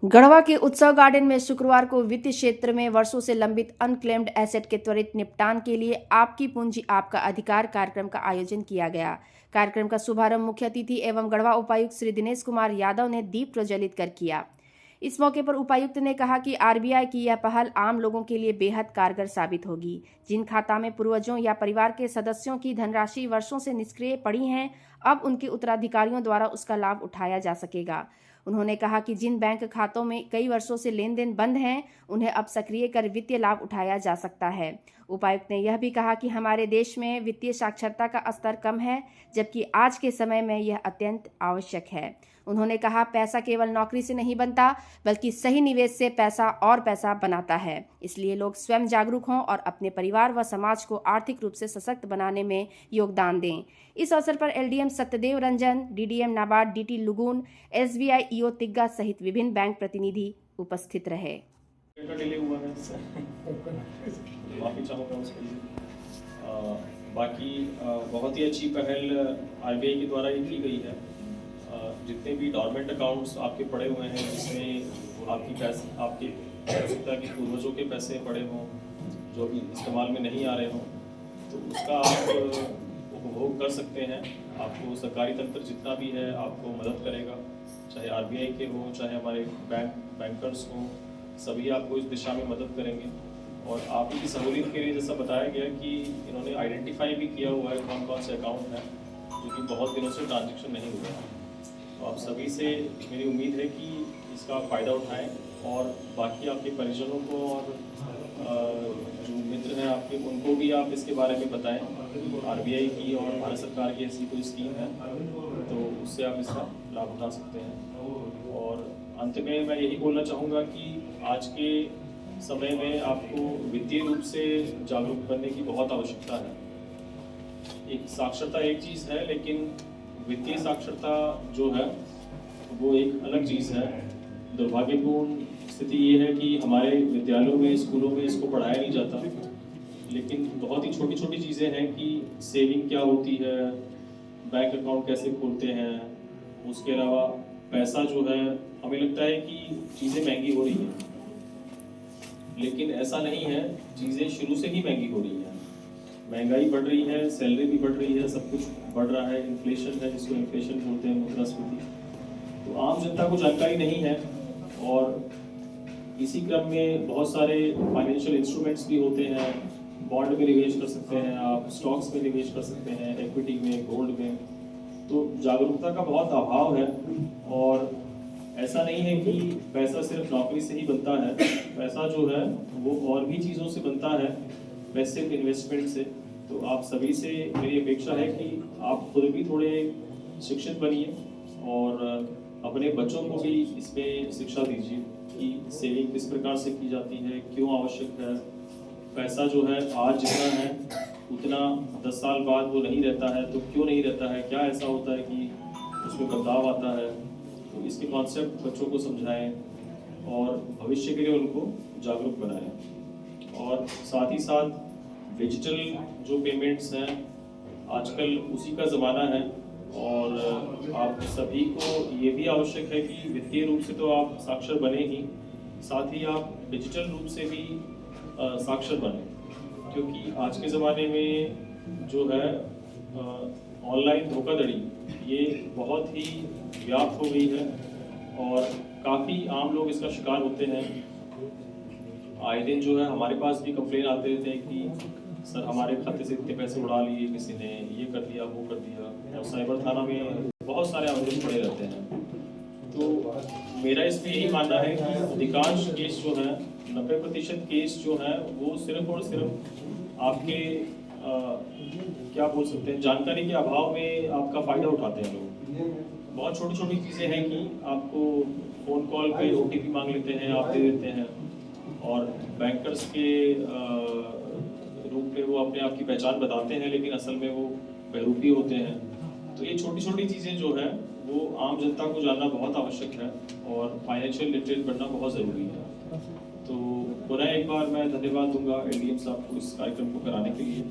गढ़वा के उत्सव गार्डन में शुक्रवार को वित्तीय क्षेत्र में वर्षों से लंबित अनक्लेम्ड एसेट के त्वरित निपटान के लिए आपकी पूंजी आपका अधिकार कार्यक्रम का आयोजन किया गया। कार्यक्रम का शुभारंभ मुख्य अतिथि एवं गढ़वा उपायुक्त श्री दिनेश कुमार यादव ने दीप प्रज्वलित कर किया। इस मौके पर उपायुक्त ने कहा कि आरबीआई की यह पहल आम लोगों के लिए बेहद कारगर साबित होगी, जिन खाता में पूर्वजों या परिवार के सदस्यों की धनराशि वर्षों से निष्क्रिय पड़ी हैं, अब उनके उत्तराधिकारियों द्वारा उसका लाभ उठाया जा सकेगा। उन्होंने कहा कि जिन बैंक खातों में कई वर्षों से लेन देन बंद हैं, उन्हें अब सक्रिय कर वित्तीय लाभ उठाया जा सकता है। उपायुक्त ने यह भी कहा कि हमारे देश में वित्तीय साक्षरता का स्तर कम है, जबकि आज के समय में यह अत्यंत आवश्यक है। उन्होंने कहा, पैसा केवल नौकरी से नहीं बनता, बल्कि सही निवेश से पैसा और पैसा बनाता है। इसलिए लोग स्वयं जागरूक हों और अपने परिवार व समाज को आर्थिक रूप से सशक्त बनाने में योगदान दें। इस अवसर पर LDM Satyadev Ranjan, DDM NABARD DT Lugun, SBI EO Tigga सहित विभिन्न बैंक प्रतिनिधि उपस्थित रहे। माफी चाहूँगा उसके लिए। बाकी बहुत ही अच्छी पहल आरबीआई के द्वारा ही की गई है। जितने भी डॉर्मेंट अकाउंट्स आपके पड़े हुए हैं, जिसमें आपकी आवश्यकता की पूर्वजों के पैसे पड़े हों जो भी इस्तेमाल में नहीं आ रहे हों, तो उसका आप उपभोग कर सकते हैं। आपको सरकारी तंत्र जितना भी है आपको मदद करेगा, चाहे आरबीआई के हों, चाहे हमारे बैंकर्स हों, सभी आपको इस दिशा में मदद करेंगे। और आप की सहूलियत के लिए जैसा बताया गया कि इन्होंने आइडेंटिफाई भी किया हुआ है कौन कौन से अकाउंट हैं जो कि बहुत दिनों से ट्रांजेक्शन नहीं हुआ है। तो आप सभी से मेरी उम्मीद है कि इसका फ़ायदा उठाएं और बाकी आपके परिजनों को और जो मित्र हैं आपके, उनको भी आप इसके बारे में बताएं। आरबीआई की और भारत सरकार की ऐसी कोई स्कीम है तो उससे आप इसका लाभ उठा सकते हैं। और अंत में मैं यही बोलना चाहूँगा कि आज के समय में आपको वित्तीय रूप से जागरूक करने की बहुत आवश्यकता है। एक साक्षरता एक चीज़ है, लेकिन वित्तीय साक्षरता जो है वो एक अलग चीज़ है। दुर्भाग्यपूर्ण स्थिति ये है कि हमारे विद्यालयों में, स्कूलों में इसको पढ़ाया नहीं जाता, लेकिन बहुत ही छोटी छोटी चीज़ें हैं कि सेविंग क्या होती है, बैंक अकाउंट कैसे खोलते हैं। उसके अलावा पैसा जो है, हमें लगता है कि चीज़ें महंगी हो रही हैं, लेकिन ऐसा नहीं है। चीज़ें शुरू से ही महंगी हो रही हैं। महंगाई बढ़ रही है, सैलरी भी बढ़ रही है, सब कुछ बढ़ रहा है। इन्फ्लेशन है, जिसको इन्फ्लेशन बोलते हैं, मुद्रास्फीति। तो आम जनता को जानकारी नहीं है और इसी क्रम में बहुत सारे फाइनेंशियल इंस्ट्रूमेंट्स भी होते हैं। बॉन्ड में निवेश कर सकते हैं आप, स्टॉक्स में निवेश कर सकते हैं, इक्विटी में, गोल्ड में। तो जागरूकता का बहुत अभाव है और ऐसा नहीं है कि पैसा सिर्फ नौकरी से ही बनता है। पैसा जो है वो और भी चीज़ों से बनता है, पैसिव इन्वेस्टमेंट से। तो आप सभी से मेरी अपेक्षा है कि आप खुद भी थोड़े शिक्षित बनिए और अपने बच्चों को भी इसमें शिक्षा दीजिए कि सेविंग किस प्रकार से की जाती है, क्यों आवश्यक है। पैसा जो है आज जितना है उतना 10 साल बाद वो नहीं रहता है, तो क्यों नहीं रहता है, क्या ऐसा होता है कि उसमें बदलाव आता है। तो इसके कॉन्सेप्ट बच्चों को समझाएं और भविष्य के लिए उनको जागरूक बनाएं। और साथ ही साथ डिजिटल जो पेमेंट्स हैं, आजकल उसी का ज़माना है और आप सभी को ये भी आवश्यक है कि वित्तीय रूप से तो आप साक्षर बने ही, साथ ही आप डिजिटल रूप से भी साक्षर बने। क्योंकि आज के ज़माने में जो है ऑनलाइन धोखाधड़ी ये बहुत ही व्याप्त हो गई है और काफ़ी आम लोग इसका शिकार होते हैं। आए दिन जो है हमारे पास भी कंप्लेन आते रहते हैं कि सर हमारे खाते से इतने पैसे उड़ा लिए, किसी ने ये कर दिया, वो कर दिया। और साइबर थाना में बहुत सारे आवेदन पड़े रहते हैं। तो मेरा इसमें यही मानना है कि अधिकांश केस जो है, 90% केस जो है वो सिर्फ और सिर्फ आपके क्या बोल सकते हैं, जानकारी के अभाव में आपका फ़ायदा उठाते हैं लोग। बहुत छोटी छोटी चीज़ें हैं कि आपको फ़ोन कॉल पे ओटीपी मांग लेते हैं, आप दे देते हैं और बैंकर्स के रूप में वो अपने आप की पहचान बताते हैं, लेकिन असल में वो बहरूपी होते हैं। तो ये छोटी छोटी चीज़ें जो है वो आम जनता को जानना बहुत आवश्यक है और फाइनेंशियल लिटरेट बनना बहुत ज़रूरी है। तो पुनः एक बार मैं धन्यवाद दूंगा एलडीएम साहब को इस कार्यक्रम को कराने के लिए।